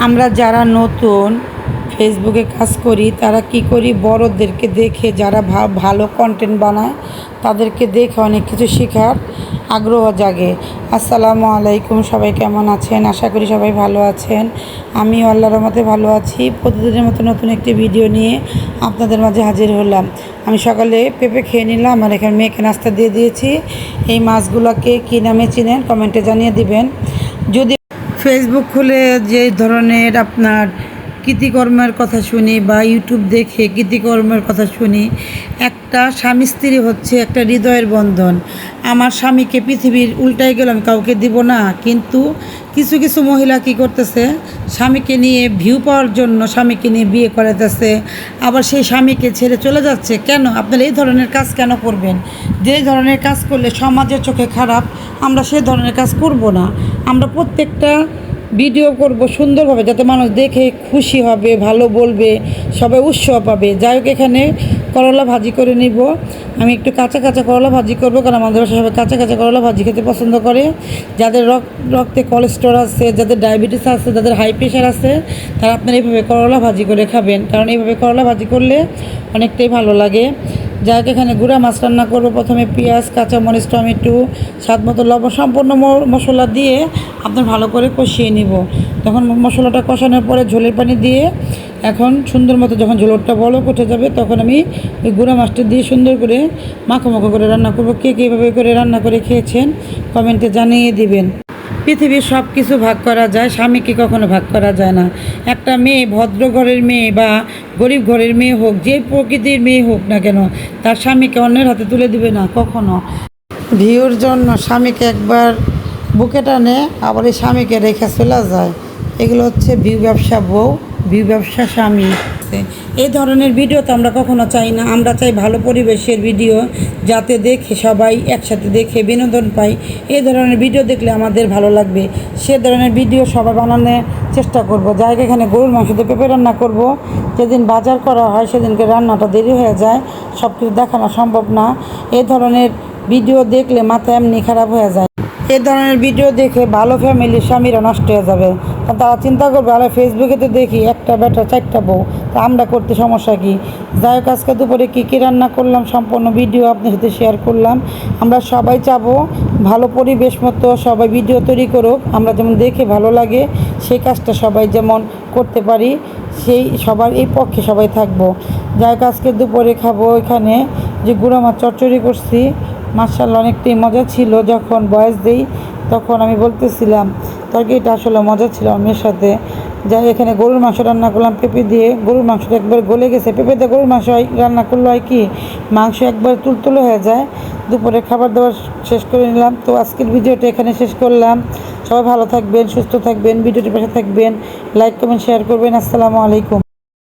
আমরা যারা নতুন ফেসবুকে কাজ করি তারা কি করি, বড়দেরকে দেখে যারা ভালো কন্টেন্ট বানায় তাদেরকে দেখে অনেক কিছু শেখার আগ্রহ জাগে। আসসালামু আলাইকুম, সবাই কেমন আছেন? আশা করি সবাই ভালো আছেন। আমিও আল্লাহর রহমতে ভালো আছি। প্রতিদিনের মতো নতুন একটি ভিডিও নিয়ে আপনাদের মাঝে হাজির হলাম। আমি সকালে পেঁপে খেয়ে নিলাম, আর এখানে মেয়েকে নাস্তা দিয়ে দিয়েছি। এই মাছগুলোকে কী নামে চিনেন কমেন্টে জানিয়ে দিবেন। যদি ফেসবুক খুলে যে ধরনের আপনার কৃতিকর্মের কথা শুনি বা ইউটিউব দেখে কৃতিকর্মের কথা শুনি, একটা স্বামী স্ত্রী হচ্ছে একটা হৃদয়ের বন্ধন। আমার স্বামীকে পৃথিবীর উল্টাই গেলাম, কাউকে দিব না, কিন্তু কিছু কিছু মহিলা কী করতেছে, স্বামীকে নিয়ে ভিউ পাওয়ার জন্য স্বামীকে নিয়ে বিয়ে করাতেছে, আবার সেই স্বামীকে ছেড়ে চলে যাচ্ছে। কেন আপনারা এই ধরনের কাজ কেন করবেন? যে ধরনের কাজ করলে সমাজের চোখে খারাপ, আমরা সে ধরনের কাজ করব না। আমরা প্রত্যেকটা ভিডিও করব সুন্দরভাবে, যাতে মানুষ দেখে খুশি হবে, ভালো বলবে, সবাই উৎসাহ পাবে। যাই হোক, এখানে করলা ভাজি করে নিব। আমি একটু কাঁচা কাঁচা করলা ভাজি করব, কারণ আমাদের বাসায় সবাই কাঁচা কাঁচা করলা ভাজি খেতে পছন্দ করে। যাদের রক্তে কোলেস্টেরল আছে, যাদের ডায়াবেটিস আছে, যাদের হাই প্রেশার আছে, তারা আপনারা এইভাবে করলা ভাজি করে খাবেন, কারণ এইভাবে করলা ভাজি করলে অনেকটাই ভালো লাগে। যাক, এখানে গুঁড়া মাছ রান্না করব। প্রথমে পেঁয়াজ, কাঁচামরিচ, টমেটো, স্বাদ মতো লবণ, সম্পূর্ণ মশলা দিয়ে আপনার ভালো করে কষিয়ে নিব। তখন মশলাটা কষানোর পরে ঝোলের পানি দিয়ে এখন সুন্দর মতো যখন ঝোলটা বলক উঠে যাবে, তখন আমি ওই গুঁড়া মাছটা দিয়ে সুন্দর করে মাখো মাখো করে রান্না করব। কে কীভাবে করে রান্না করে খেয়েছেন কমেন্টে জানিয়ে দিবেন। পৃথিবীর সব কিছু ভাগ করা যায়, স্বামীকে কখনো ভাগ করা যায় না। একটা মেয়ে ভদ্র ঘরের মেয়ে বা গরিব ঘরের মেয়ে হোক, যে প্রকৃতির মেয়ে হোক না কেন, তার স্বামীকে অন্যের হাতে তুলে দিবে না কখনো। ভিউর জন্য স্বামীকে একবার বুকে টানে, আবার এই স্বামীকে রেখে চলে যায়। এগুলো হচ্ছে ভিউ ব্যবসা বউ, ভিউ ব্যবসা স্বামী। এই ধরনের ভিডিও তো আমরা কখনো চাই না। আমরা চাই ভালো পরিবেশের ভিডিও, যাতে দেখে সবাই একসাথে দেখে বিনোদন পাই। এই ধরনের ভিডিও দেখলে আমাদের ভালো লাগবে, সে ধরনের ভিডিও সবাই বানানোর চেষ্টা করব। যাই হোক, এখানে গরুর মাংস দিয়ে পেঁপে রান্না করব। যেদিন বাজার করা হয় সেদিনকে রান্নাটা দেরি হয়ে যায়, সব কিছু দেখানো সম্ভব না। এই ধরনের ভিডিও দেখলে মাথা এমনি খারাপ হয়ে যায়। এই ধরনের ভিডিও দেখে ভালো ফ্যামিলির স্বামীরা নষ্ট হয়ে যাবে। তারা চিন্তা করবে, আরে ফেসবুকে তো দেখি একটা বেটা চারটা বউ, তা আমরা করতে সমস্যা কী? যাই হোক, আজকে দুপুরে কী কী রান্না করলাম সম্পূর্ণ ভিডিও আপনার সাথে শেয়ার করলাম। আমরা সবাই চাবো ভালো পরিবেশ মতো সবাই ভিডিও তৈরি করুক, আমরা যেমন দেখে ভালো লাগে সেই কাজটা সবাই যেমন করতে পারি, সেই সবার এই পক্ষে সবাই থাকবো। যাই হোক, আজকে দুপুরে খাবো এখানে যে গুঁড়া মাছ চচ্চড়ি করছি। মাশাআল্লাহ, অনেকটাই মজা ছিল। যখন বয়স দিই তখন আমি বলতেছিলাম তরকারিটা আসলে মজা ছিল আমার সাথে। যাই, এখানে গরুর মাংস রান্না করলাম পেঁপে দিয়ে। গরুর মাংসটা একবার গলে গেছে। পেঁপে দিয়ে গরুর মাংস রান্না করলে হয় কি, মাংস একবার তুলতুলো হয়ে যায়। দুপুরে খাবার দাবার শেষ করে নিলাম। তো আজকের ভিডিওটা এখানে শেষ করলাম। সবাই ভালো থাকবেন, সুস্থ থাকবেন, ভিডিওটির পাশে থাকবেন, লাইক কমেন্ট শেয়ার করবেন। আসসালামু আলাইকুম।